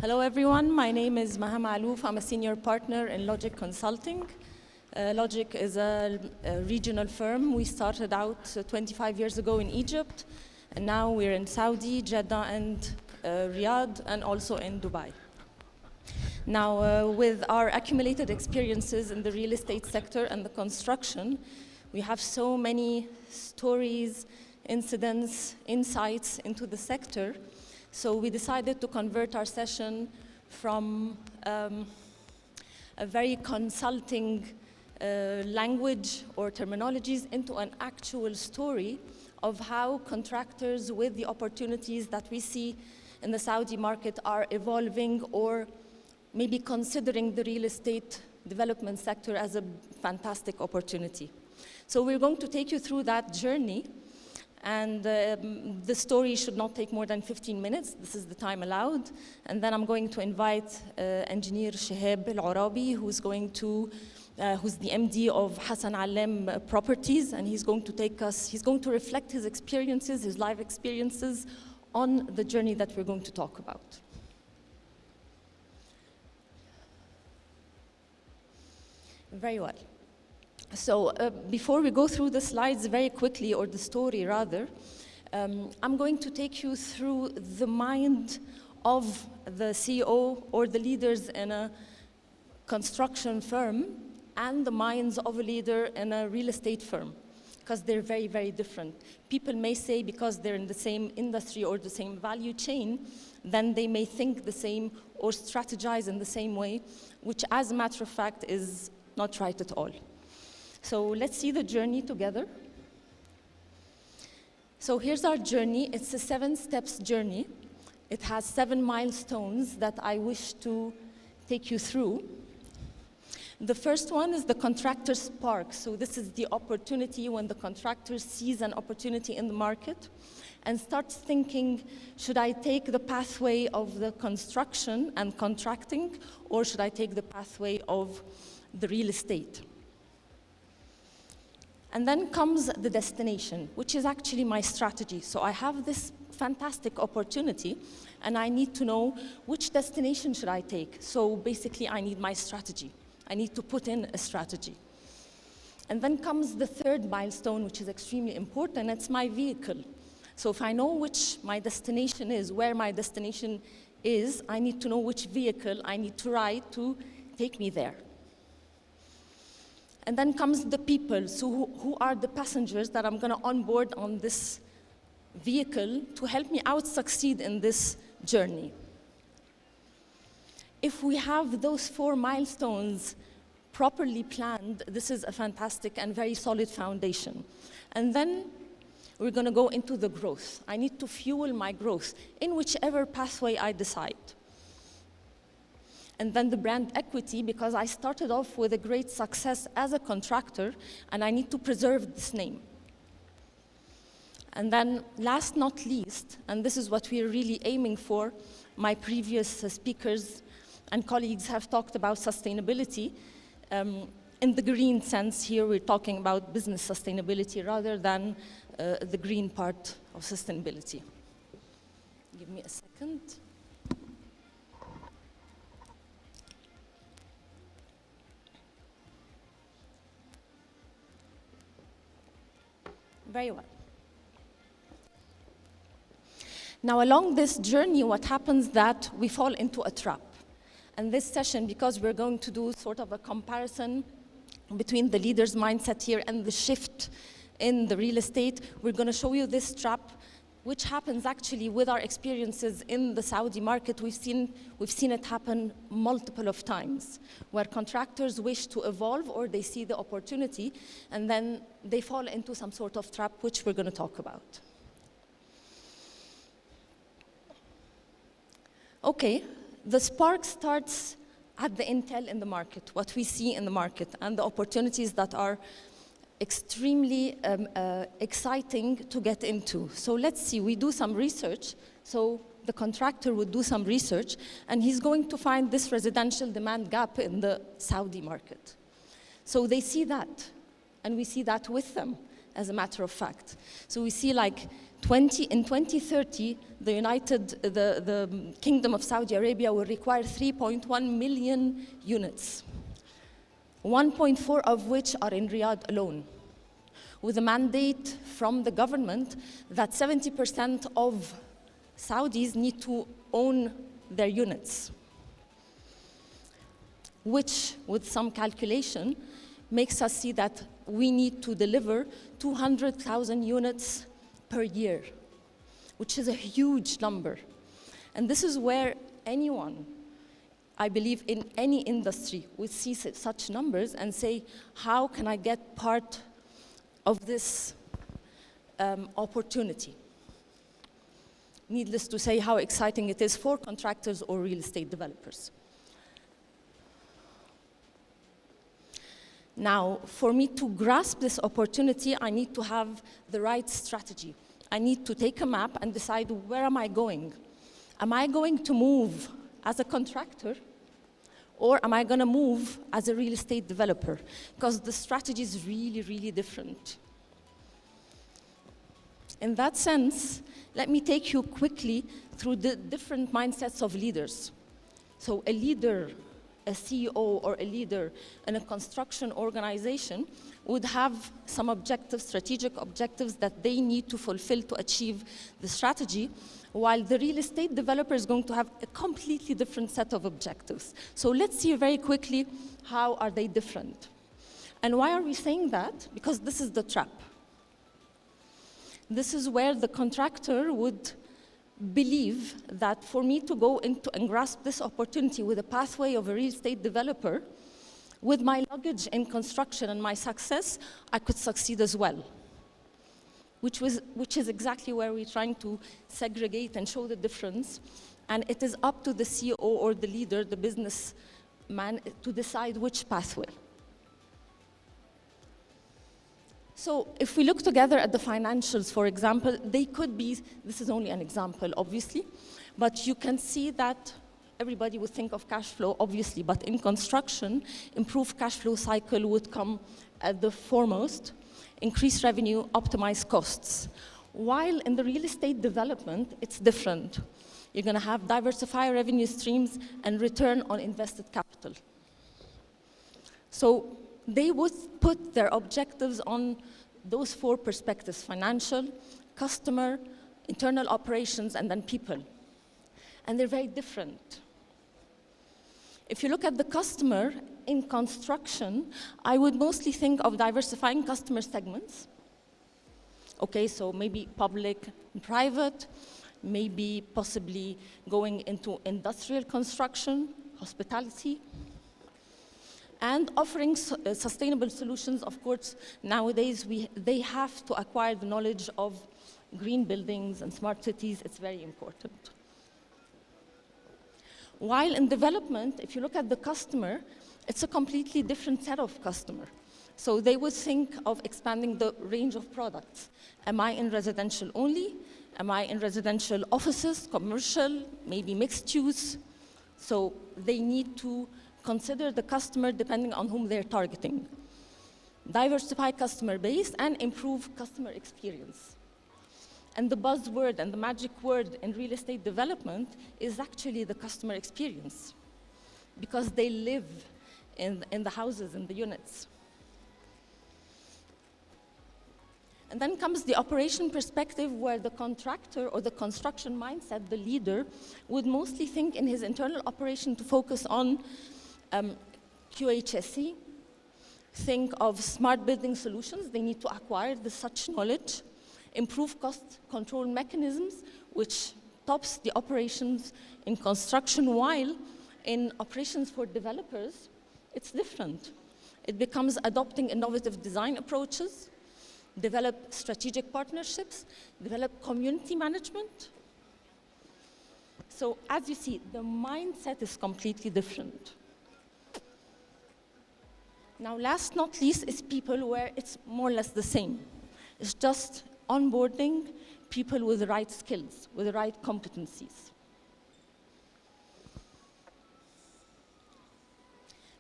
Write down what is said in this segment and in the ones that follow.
Hello everyone, my name is Maham Alouf. I'm a senior partner in Logic Consulting. Logic is a regional firm. We started out 25 years ago in Egypt, and now we're in Saudi, Jeddah, and Riyadh, and also in Dubai. Now, with our accumulated experiences in the real estate sector and the construction, we have so many stories, incidents, insights into the sector. So we decided to convert our session from a very consulting language or terminologies into an actual story of how contractors with the opportunities that we see in the Saudi market are evolving or maybe considering the real estate development sector as a fantastic opportunity. So we're going to take you through that journey. And the story should not take more than 15 minutes. This is the time allowed. And then I'm going to invite engineer Shihab Al-Arabi, who's the MD of Hassan Alem Properties, and he's going to reflect his experiences, his life experiences on the journey that we're going to talk about. Very well. So before we go through the slides very quickly, or the story rather, I'm going to take you through the mind of the CEO or the leaders in a construction firm and the minds of a leader in a real estate firm, because they're very, very different. People may say because they're in the same industry or the same value chain, then they may think the same or strategize in the same way, which as a matter of fact is not right at all. So let's see the journey together. So here's our journey. It's a 7-step journey. It has 7 milestones that I wish to take you through. The first one is the contractor spark. So this is the opportunity when the contractor sees an opportunity in the market and starts thinking, should I take the pathway of the construction and contracting, or should I take the pathway of the real estate? And then comes the destination, which is actually my strategy. So I have this fantastic opportunity, and I need to know which destination should I take. So basically, I need my strategy. I need to put in a strategy. And then comes the third milestone, which is extremely important, and it's my vehicle. So if I know which my destination is, where my destination is, I need to know which vehicle I need to ride to take me there. And then comes the people, so who are the passengers that I'm going to onboard on this vehicle to help me out succeed in this journey. If we have those 4 milestones properly planned, this is a fantastic and very solid foundation. And then we're going to go into the growth. I need to fuel my growth in whichever pathway I decide. And then the brand equity, because I started off with a great success as a contractor, and I need to preserve this name. And then last not least, and this is what we're really aiming for, my previous speakers and colleagues have talked about sustainability. In the green sense here, we're talking about business sustainability rather than the green part of sustainability. Give me a second. Very well. Now, along this journey, what happens that we fall into a trap. And this session, because we're going to do sort of a comparison between the leader's mindset here and the shift in the real estate, we're going to show you this trap, which happens actually with our experiences in the Saudi market. We've seen it happen multiple of times, where contractors wish to evolve or they see the opportunity, and then they fall into some sort of trap, which we're going to talk about. Okay, the spark starts at the intel in the market, what we see in the market, and the opportunities that are extremely exciting to get into. So let's see, we do some research. So the contractor would do some research, and he's going to find this residential demand gap in the Saudi market. So they see that, and we see that with them, as a matter of fact. So we see like In 2030, the Kingdom of Saudi Arabia will require 3.1 million units, 1.4 of which are in Riyadh alone, with a mandate from the government that 70% of Saudis need to own their units, which, with some calculation, makes us see that we need to deliver 200,000 units per year, which is a huge number. And this is where anyone, I believe in any industry, would see such numbers and say, how can I get part of this opportunity? Needless to say how exciting it is for contractors or real estate developers. Now, for me to grasp this opportunity, I need to have the right strategy. I need to take a map and decide, where am I going? Am I going to move as a contractor, or am I going to move as a real estate developer? Because the strategy is really, really different. In that sense, let me take you quickly through the different mindsets of leaders. So a leader, a CEO or a leader in a construction organization would have some objectives, strategic objectives that they need to fulfill to achieve the strategy, while the real estate developer is going to have a completely different set of objectives. So let's see very quickly how are they different. And why are we saying that? Because this is the trap. This is where the contractor would believe that for me to go into and grasp this opportunity with a pathway of a real estate developer, with my luggage in construction and my success, I could succeed as well. Which is exactly where we're trying to segregate and show the difference. And it is up to the CEO or the leader, the businessman, to decide which pathway. So if we look together at the financials, for example, they could be, this is only an example, obviously, but you can see that everybody would think of cash flow, obviously, but in construction, improved cash flow cycle would come at the foremost, increase revenue, optimize costs. While in the real estate development, it's different. You're going to have diversified revenue streams and return on invested capital. So they would put their objectives on those four perspectives: financial, customer, internal operations, and then people. And they're very different. If you look at the customer in construction, I would mostly think of diversifying customer segments. Okay, so maybe public and private, maybe possibly going into industrial construction, hospitality, and offering sustainable solutions. Of course, nowadays they have to acquire the knowledge of green buildings and smart cities. It's very important. While in development, if you look at the customer, it's a completely different set of customer. So they would think of expanding the range of products. Am I in residential only? Am I in residential offices, commercial, maybe mixed use? So they need to consider the customer depending on whom they're targeting. Diversify customer base and improve customer experience. And the buzzword and the magic word in real estate development is actually the customer experience, because they live in the houses, in the units. And then comes the operation perspective, where the contractor or the construction mindset, the leader, would mostly think in his internal operation to focus on QHSE, think of smart building solutions. They need to acquire such knowledge, improve cost control mechanisms, which tops the operations in construction, while in operations for developers, it's different. It becomes adopting innovative design approaches, develop strategic partnerships, develop community management. So as you see, the mindset is completely different. Now, last not least is people, where it's more or less the same. It's just onboarding people with the right skills, with the right competencies.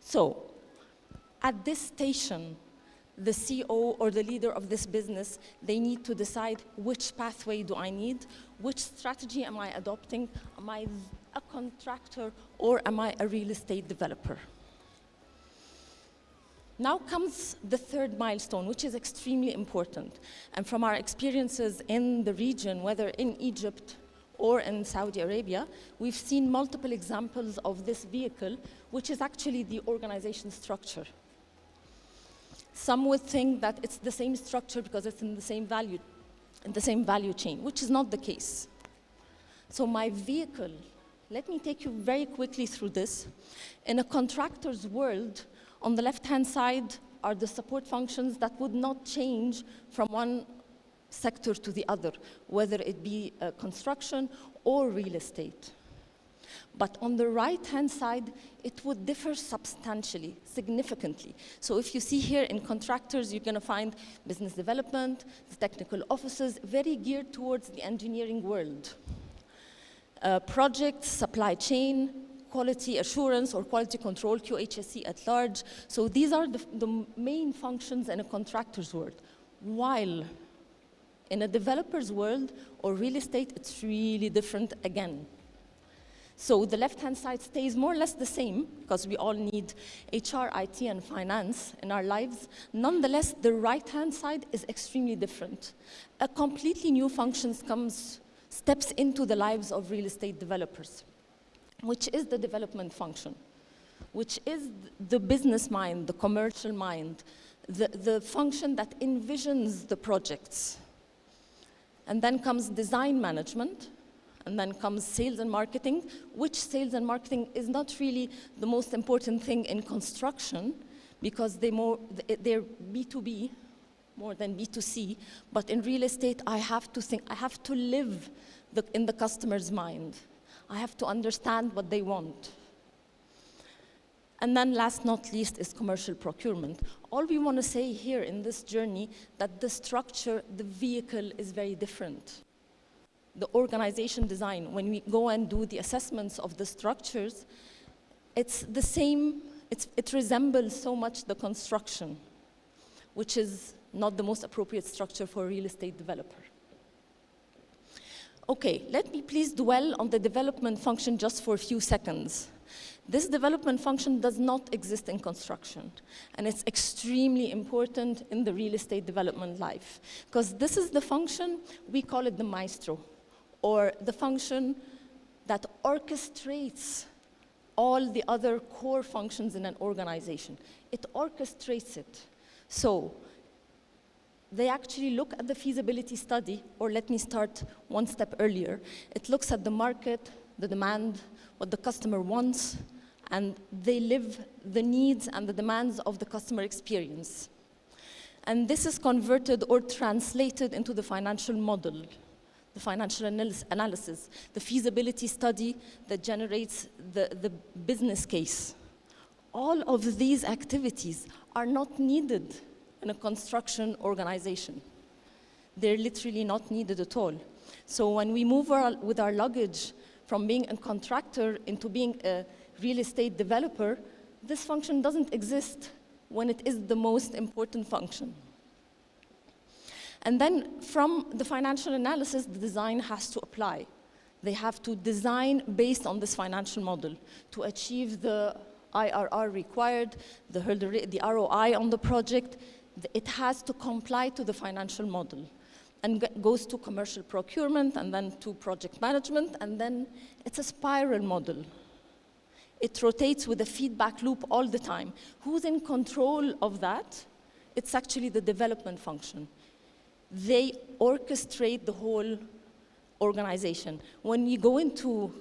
So, at this station, the CEO or the leader of this business, they need to decide which pathway do I need, which strategy am I adopting, am I a contractor or am I a real estate developer? Now comes the third milestone, which is extremely important. And from our experiences in the region, whether in Egypt or in Saudi Arabia, we've seen multiple examples of this vehicle, which is actually the organization structure. Some would think that it's the same structure because it's in the same value chain, which is not the case. So my vehicle, let me take you very quickly through this. In a contractor's world, on the left-hand side are the support functions that would not change from one sector to the other, whether it be construction or real estate. But on the right-hand side, it would differ substantially, significantly. So if you see here in contractors, you're going to find business development, the technical offices, very geared towards the engineering world. Projects, supply chain, quality assurance or quality control, QHSE at large. So these are the main functions in a contractor's world. While in a developer's world or real estate, it's really different again. So the left-hand side stays more or less the same because we all need HR, IT, and finance in our lives. Nonetheless, the right-hand side is extremely different. A completely new function steps into the lives of real estate developers, which is the development function, which is the business mind, the commercial mind, the function that envisions the projects. And then comes design management, and then comes sales and marketing, which sales and marketing is not really the most important thing in construction because they're B2B more than B2C, but in real estate, I have to live in the customer's mind. I have to understand what they want. And then last not least is commercial procurement. All we want to say here in this journey that the structure, the vehicle is very different. The organization design, when we go and do the assessments of the structures, it's the same, it resembles so much the construction, which is not the most appropriate structure for a real estate developer. Okay, let me please dwell on the development function just for a few seconds. This development function does not exist in construction, and it's extremely important in the real estate development life, because this is the function, we call it the maestro, or the function that orchestrates all the other core functions in an organization. It orchestrates it. So they actually look at the feasibility study, or let me start one step earlier. It looks at the market, the demand, what the customer wants, and they live the needs and the demands of the customer experience. And this is converted or translated into the financial model, the financial analysis, the feasibility study that generates the business case. All of these activities are not needed in a construction organization. They're literally not needed at all. So when we move with our luggage from being a contractor into being a real estate developer, this function doesn't exist when it is the most important function. And then from the financial analysis, the design has to apply. They have to design based on this financial model to achieve the IRR required, the ROI on the project. It has to comply to the financial model and goes to commercial procurement and then to project management, and then it's a spiral model. It rotates with a feedback loop all the time. Who's in control of that? It's actually the development function. They orchestrate the whole organization. When you go into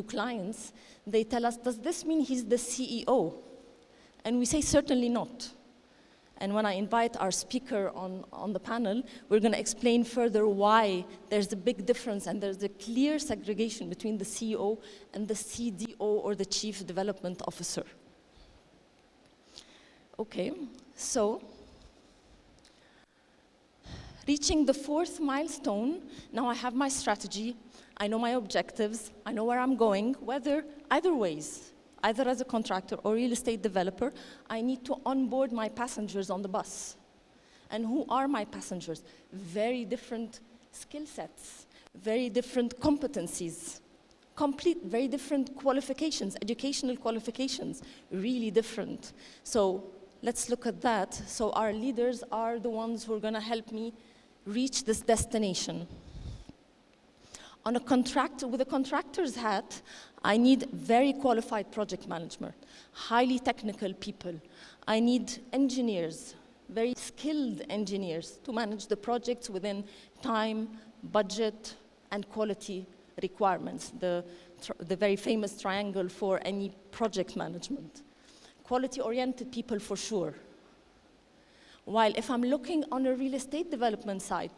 clients, they tell us, does this mean he's the CEO? And we say, certainly not. And when I invite our speaker on the panel, we're going to explain further why there's a big difference and there's a clear segregation between the CEO and the CDO, or the Chief Development Officer. Okay, so reaching the fourth milestone, now I have my strategy, I know my objectives, I know where I'm going, either ways. Either as a contractor or real estate developer, I need to onboard my passengers on the bus. And who are my passengers? Very different skill sets, very different competencies, very different qualifications, educational qualifications, really different. So let's look at that. So our leaders are the ones who are going to help me reach this destination. With a contractor's hat, I need very qualified project management, highly technical people. I need engineers, very skilled engineers to manage the projects within time, budget, and quality requirements, the very famous triangle for any project management. Quality-oriented people for sure. While if I'm looking on a real estate development side,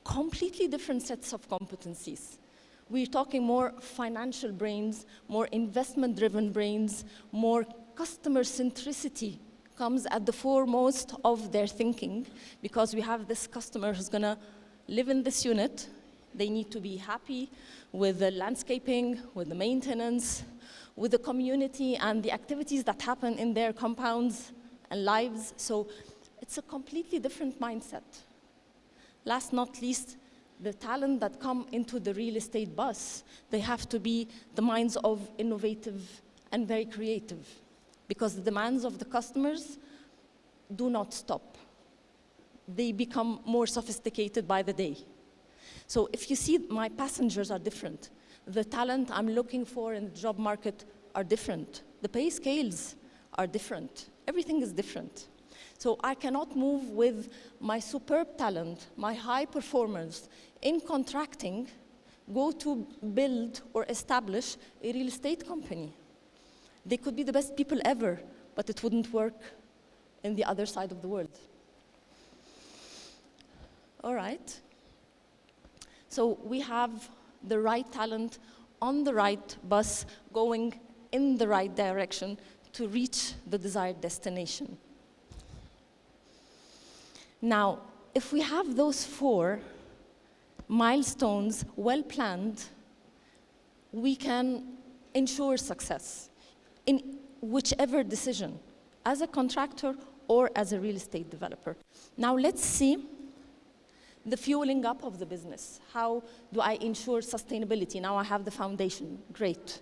completely different sets of competencies. We're talking more financial brains, more investment-driven brains, more customer centricity comes at the foremost of their thinking, because we have this customer who's going to live in this unit. They need to be happy with the landscaping, with the maintenance, with the community and the activities that happen in their compounds and lives. So it's a completely different mindset. Last not least, the talent that come into the real estate bus, they have to be the minds of innovative and very creative, because the demands of the customers do not stop. They become more sophisticated by the day. So if you see, my passengers are different. The talent I'm looking for in the job market are different. The pay scales are different. Everything is different. So I cannot move with my superb talent, my high performers in contracting, go to build or establish a real estate company. They could be the best people ever, but it wouldn't work in the other side of the world. All right. So we have the right talent on the right bus going in the right direction to reach the desired destination. Now, if we have those 4 milestones well planned, we can ensure success in whichever decision, as a contractor or as a real estate developer. Now let's see the fueling up of the business. How do I ensure sustainability? Now I have the foundation, great.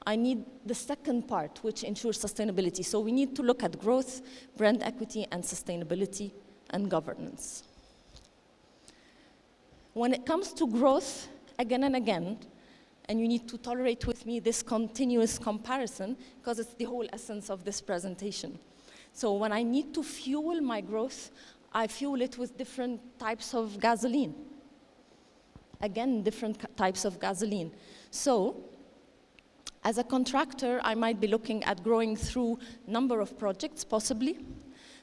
I need the second part, which ensures sustainability. So we need to look at growth, brand equity, and sustainability and governance. When it comes to growth, again and again, and you need to tolerate with me this continuous comparison, because it's the whole essence of this presentation. So when I need to fuel my growth, I fuel it with different types of gasoline. Again, different types of gasoline. So, as a contractor, I might be looking at growing through number of projects, possibly,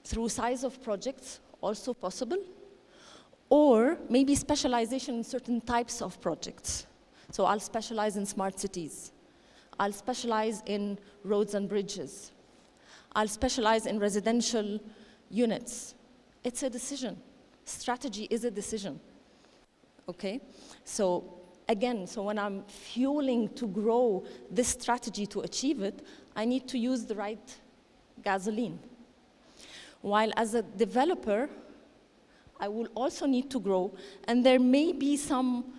through size of projects, also possible, or maybe specialization in certain types of projects. So I'll specialize in smart cities. I'll specialize in roads and bridges. I'll specialize in residential units. It's a decision. Strategy is a decision, okay? So again, so when I'm fueling to grow this strategy to achieve it, I need to use the right gasoline. While as a developer, I will also need to grow, and there may be some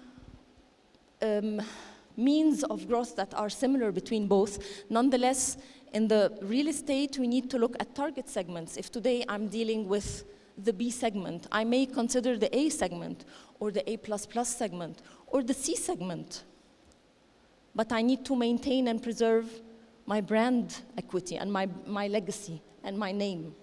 means of growth that are similar between both. Nonetheless, in the real estate, we need to look at target segments. If today I'm dealing with the B segment, I may consider the A segment, or the A++ segment, or the C segment. But I need to maintain and preserve my brand equity and my legacy and my name.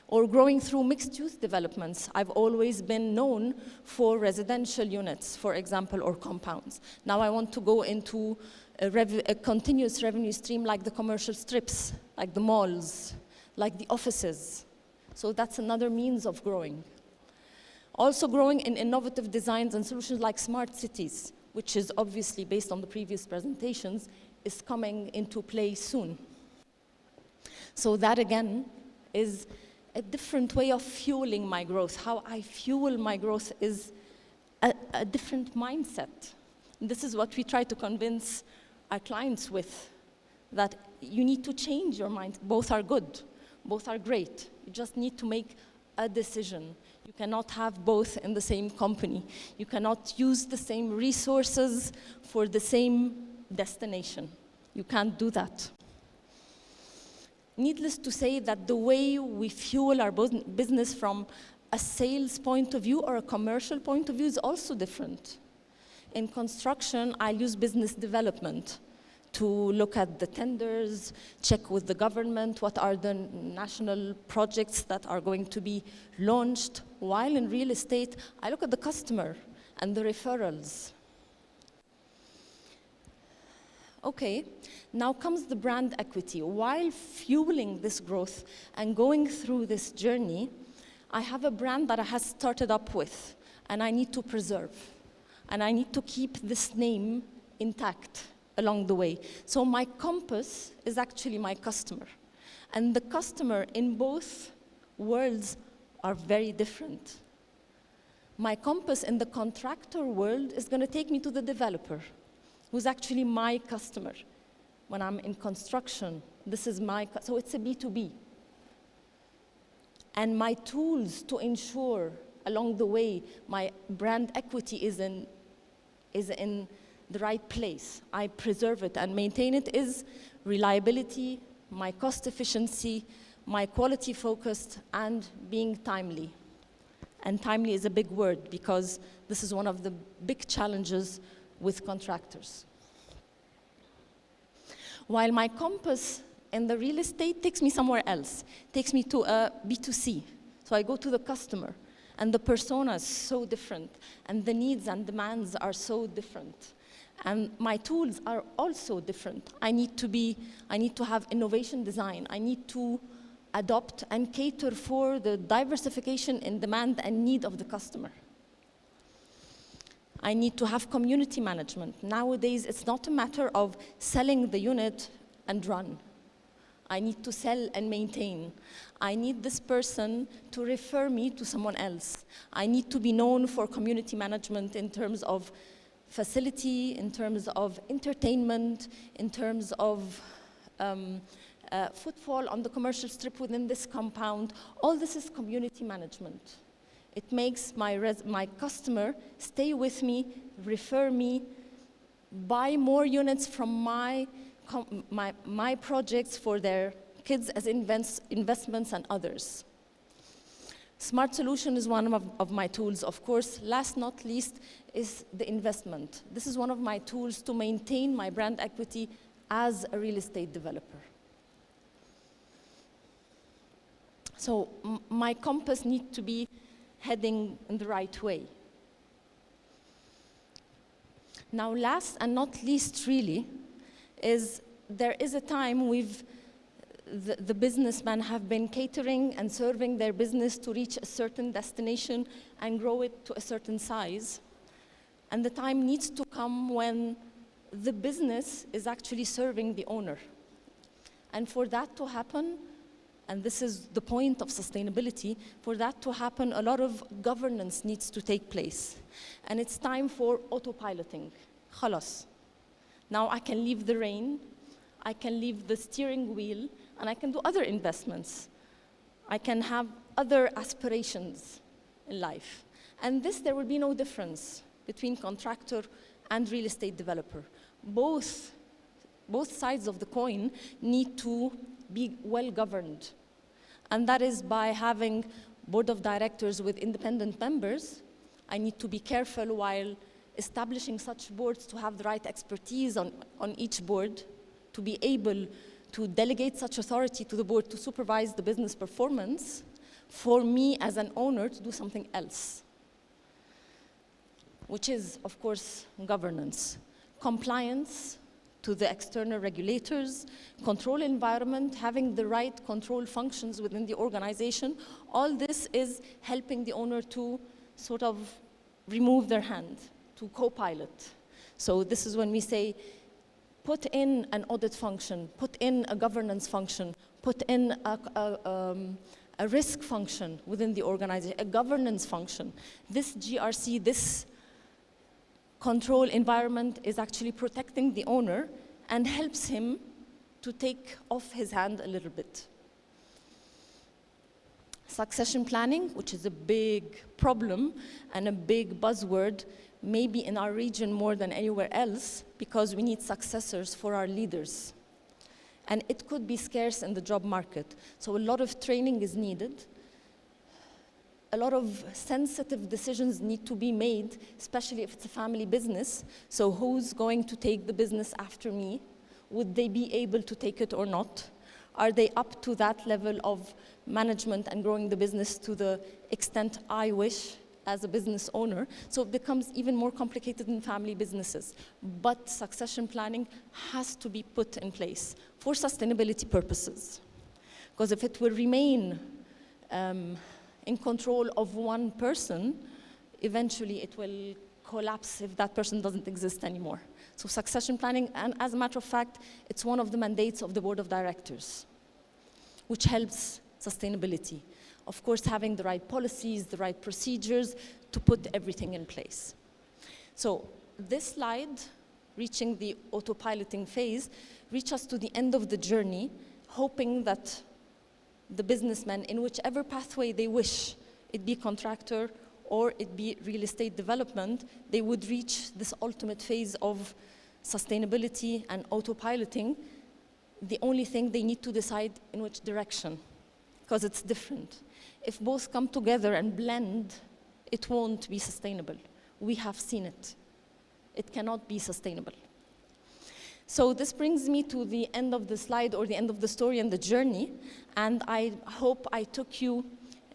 Or growing through mixed-use developments. I've always been known for residential units, for example, or compounds. Now I want to go into a continuous revenue stream like the commercial strips, like the malls, like the offices. So that's another means of growing. Also growing in innovative designs and solutions like smart cities, which is obviously based on the previous presentations, is coming into play soon. So that again is a different way of fueling my growth. How I fuel my growth is a different mindset. This is what we try to convince our clients with, that you need to change your mind. Both are good, both are great. You just need to make a decision. You cannot have both in the same company. You cannot use the same resources for the same destination. You can't do that. Needless to say that the way we fuel our business from a sales point of view or a commercial point of view is also different. In construction, I use business development to look at the tenders, check with the government what are the national projects that are going to be launched. While in real estate, I look at the customer and the referrals. Okay, now comes the brand equity. While fueling this growth and going through this journey, I have a brand that I have started up with, and I need to preserve. And I need to keep this name intact along the way. So my compass is actually my customer. And the customer in both worlds are very different. My compass in the contractor world is going to take me to the developer, who's actually my customer. When I'm in construction, this is so it's a B2B. And my tools to ensure along the way my brand equity is in the right place, I preserve it and maintain it, is reliability, my cost efficiency, my quality focused, and being timely. And timely is a big word because this is one of the big challenges with contractors. While my compass in the real estate takes me somewhere else, takes me to a B2C. So I go to the customer, and the persona is so different, and the needs and demands are so different. And my tools are also different. I need to have innovation design. I need to adopt and cater for the diversification in demand and need of the customer. I need to have community management. Nowadays, it's not a matter of selling the unit and run. I need to sell and maintain. I need this person to refer me to someone else. I need to be known for community management in terms of facility, in terms of entertainment, in terms of footfall on the commercial strip within this compound. All this is community management. It makes my customer stay with me, refer me, buy more units from my projects for their kids as investments and others. Smart Solution is one of my tools, of course. Last not least is the investment. This is one of my tools to maintain my brand equity as a real estate developer. So my compass needs to be heading in the right way. Now, last and not least, really, is there is a time the businessmen have been catering and serving their business to reach a certain destination and grow it to a certain size. And the time needs to come when the business is actually serving the owner. And for that to happen, and this is the point of sustainability, for that to happen, a lot of governance needs to take place. And it's time for autopiloting. Khalas. Now I can leave the rein, I can leave the steering wheel, and I can do other investments. I can have other aspirations in life. And there will be no difference between contractor and real estate developer. Both sides of the coin need to be well governed. And that is by having board of directors with independent members. I need to be careful while establishing such boards to have the right expertise on each board, to be able to delegate such authority to the board to supervise the business performance, for me as an owner to do something else, which is, of course, governance. Compliance to the external regulators, control environment, having the right control functions within the organization. All this is helping the owner to sort of remove their hand, to co-pilot. So this is when we say, put in an audit function, put in a governance function, put in a risk function within the organization, a governance function. This GRC, this control environment is actually protecting the owner and helps him to take off his hand a little bit. Succession planning, which is a big problem and a big buzzword, maybe in our region more than anywhere else, because we need successors for our leaders. And it could be scarce in the job market. So a lot of training is needed. A lot of sensitive decisions need to be made, especially if it's a family business. So who's going to take the business after me? Would they be able to take it or not? Are they up to that level of management and growing the business to the extent I wish as a business owner? So it becomes even more complicated in family businesses. But succession planning has to be put in place for sustainability purposes. Because if it will remain in control of one person, eventually it will collapse if that person doesn't exist anymore. So succession planning, and as a matter of fact, it's one of the mandates of the board of directors, which helps sustainability. Of course, having the right policies, the right procedures to put everything in place. So this slide, reaching the autopiloting phase, reach us to the end of the journey, hoping that the businessmen, in whichever pathway they wish, it be contractor or it be real estate development, they would reach this ultimate phase of sustainability and autopiloting. The only thing they need to decide in which direction, because it's different. If both come together and blend, it won't be sustainable. We have seen it. It cannot be sustainable. So this brings me to the end of the slide, or the end of the story and the journey, and I hope I took you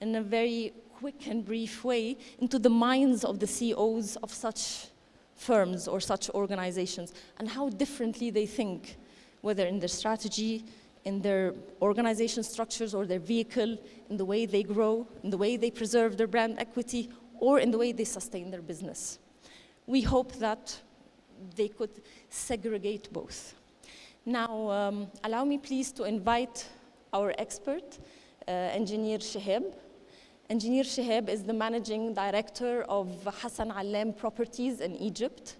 in a very quick and brief way into the minds of the CEOs of such firms or such organizations, and how differently they think, whether in their strategy, in their organization structures or their vehicle, in the way they grow, in the way they preserve their brand equity, or in the way they sustain their business. We hope that they could segregate both. Now, allow me please to invite our expert, Engineer Shihab. Engineer Shihab is the managing director of Hassan Allam Properties in Egypt.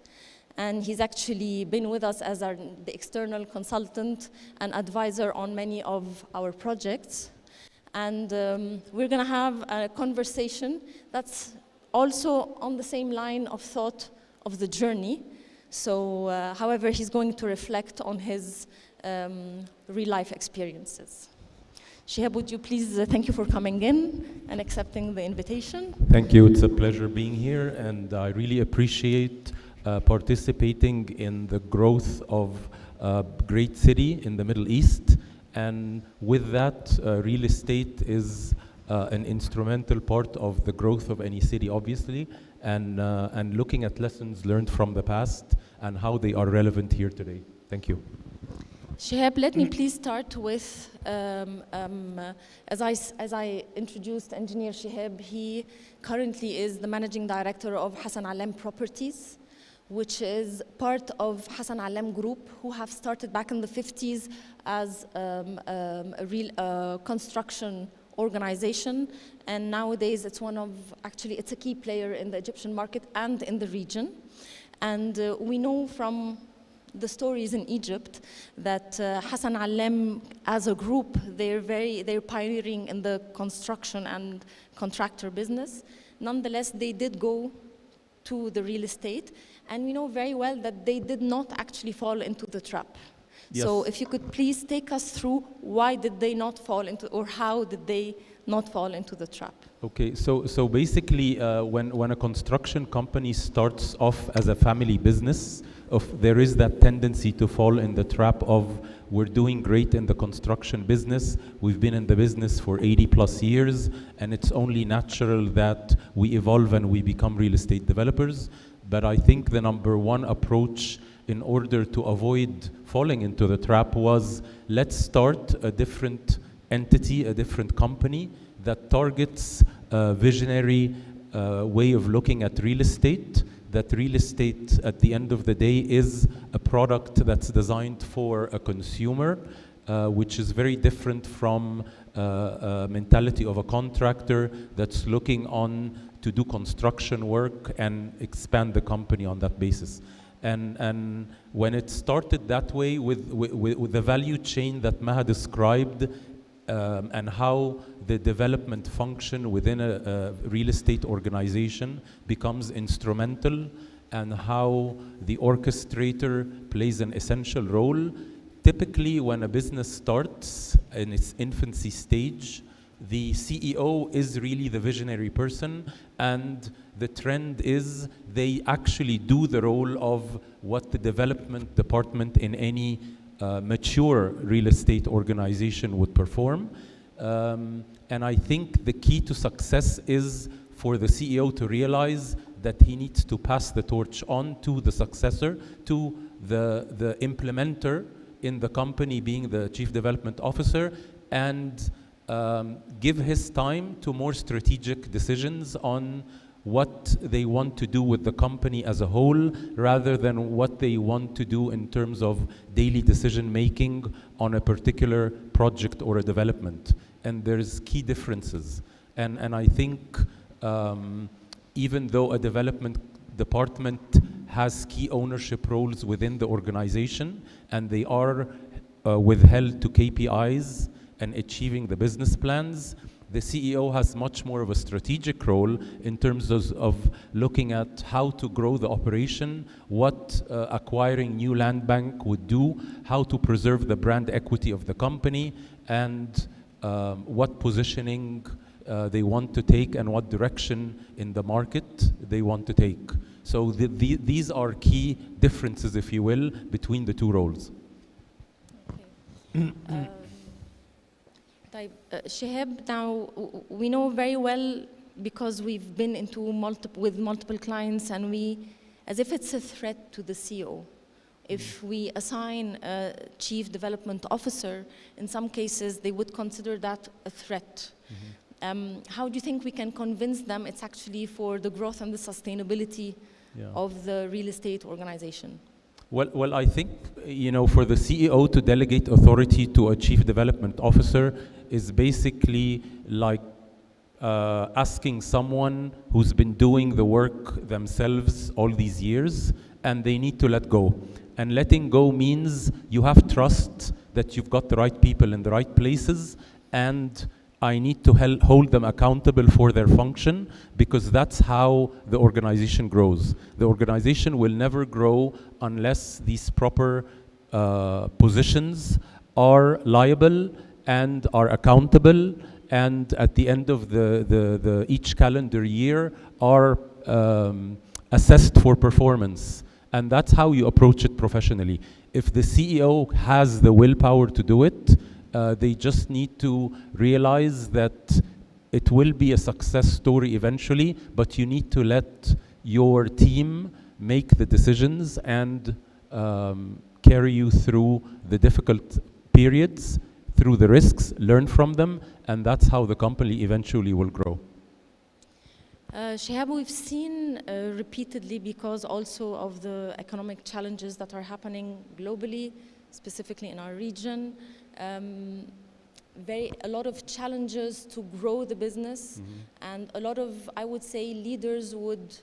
And he's actually been with us as the external consultant and advisor on many of our projects. And we're gonna have a conversation that's also on the same line of thought of the journey. So, however, he's going to reflect on his real life experiences. Shihab, would you please thank you for coming in and accepting the invitation? Thank you, it's a pleasure being here, and I really appreciate participating in the growth of a great city in the Middle East. And with that, real estate is an instrumental part of the growth of any city, obviously, and looking at lessons learned from the past and how they are relevant here today. Thank you. Shihab, let me please start with, as I introduced Engineer Shihab, he currently is the managing director of Hassan Allam Properties, which is part of Hassan Allam Group, who have started back in the 50s as a real construction organization. And nowadays it's it's a key player in the Egyptian market and in the region. And we know from the stories in Egypt that Hassan Allam as a group, they're pioneering in the construction and contractor business. Nonetheless, they did go to the real estate, and we know very well that they did not actually fall into the trap. Yes. So if you could please take us through why did they not fall into, or how did they not fall into the trap? Okay, so basically when a construction company starts off as a family business, there is that tendency to fall in the trap of, we're doing great in the construction business, we've been in the business for 80 plus years, and it's only natural that we evolve and we become real estate developers. But I think the number one approach in order to avoid falling into the trap was, let's start a different entity, a different company that targets a visionary way of looking at real estate, that real estate at the end of the day is a product that's designed for a consumer, which is very different from a mentality of a contractor that's looking on to do construction work and expand the company on that basis. And when it started that way with the value chain that Maha described, and how the development function within a real estate organization becomes instrumental, and how the orchestrator plays an essential role. Typically, when a business starts in its infancy stage, the CEO is really the visionary person, and the trend is they actually do the role of what the development department in any mature real estate organization would perform. And I think the key to success is for the CEO to realize that he needs to pass the torch on to the successor, to the implementer in the company, being the chief development officer, and give his time to more strategic decisions on what they want to do with the company as a whole, rather than what they want to do in terms of daily decision making on a particular project or a development. And there's key differences. And I think even though a development department has key ownership roles within the organization, and they are withheld to KPIs and achieving the business plans, the CEO has much more of a strategic role in terms of looking at how to grow the operation, what acquiring new land bank would do, how to preserve the brand equity of the company, and what positioning they want to take and what direction in the market they want to take. So these are key differences, if you will, between the two roles. Okay. Shihab, now we know very well, because we've been into with multiple clients, and as if it's a threat to the CEO. If we assign a chief development officer, in some cases they would consider that a threat. How do you think we can convince them it's actually for the growth and the sustainability of the real estate organization? Well, I think, for the CEO to delegate authority to a chief development officer is basically like asking someone who's been doing the work themselves all these years, and they need to let go. And letting go means you have trust that you've got the right people in the right places, and I need to hold them accountable for their function, because that's how the organization grows. The organization will never grow unless these proper positions are liable and are accountable, and at the end of each calendar year are assessed for performance. And that's how you approach it professionally. If the CEO has the willpower to do it, they just need to realize that it will be a success story eventually, but you need to let your team make the decisions and carry you through the difficult periods, through the risks, learn from them, and that's how the company eventually will grow. Shihab, we've seen repeatedly, because also of the economic challenges that are happening globally, specifically in our region, a lot of challenges to grow the business, and a lot of, I would say, leaders would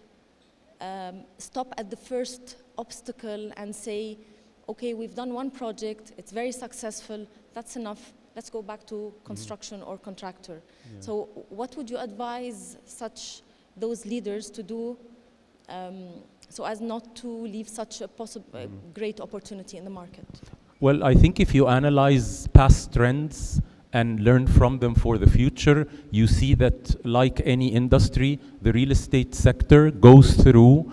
stop at the first obstacle and say, okay, we've done one project, it's very successful, that's enough, let's go back to construction or contractor. So what would you advise those leaders to do so as not to leave such a great opportunity in the market? Well, I think if you analyze past trends and learn from them for the future, you see that, like any industry, the real estate sector goes through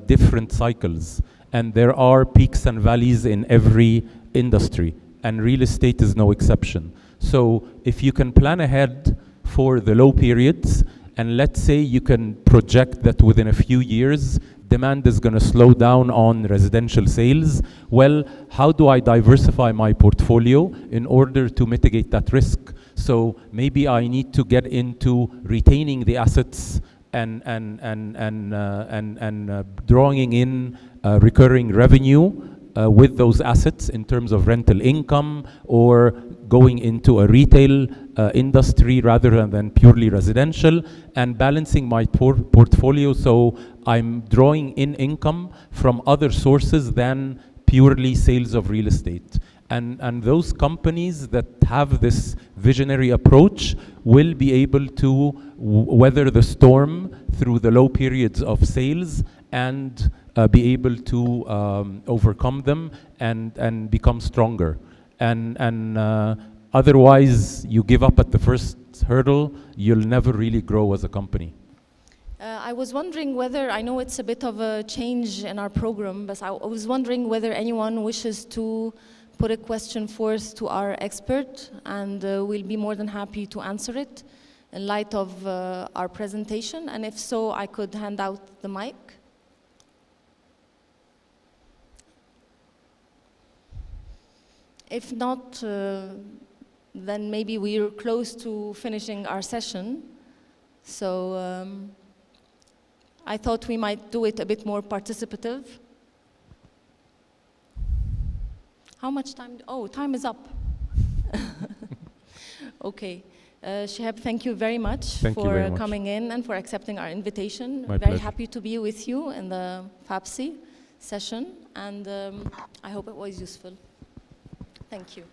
different cycles. And there are peaks and valleys in every industry, and real estate is no exception. So if you can plan ahead for the low periods, and let's say you can project that within a few years, demand is going to slow down on residential sales, well, how do I diversify my portfolio in order to mitigate that risk? So maybe I need to get into retaining the assets and drawing in recurring revenue with those assets in terms of rental income, or going into a retail industry rather than purely residential, and balancing my portfolio so I'm drawing in income from other sources than purely sales of real estate. And those companies that have this visionary approach will be able to weather the storm through the low periods of sales and be able to overcome them and become stronger. And otherwise, you give up at the first hurdle, you'll never really grow as a company. I was wondering whether, I know it's a bit of a change in our program, but I was wondering whether anyone wishes to put a question forth to our expert, and we'll be more than happy to answer it in light of our presentation. And if so, I could hand out the mic. If not, then maybe we're close to finishing our session. So I thought we might do it a bit more participative. How much time? Oh, time is up. Okay. Shihab, thank you very much for coming in and for accepting our invitation. My very pleasure. happy to be with you in the FAPSI session, and I hope it was useful. Thank you.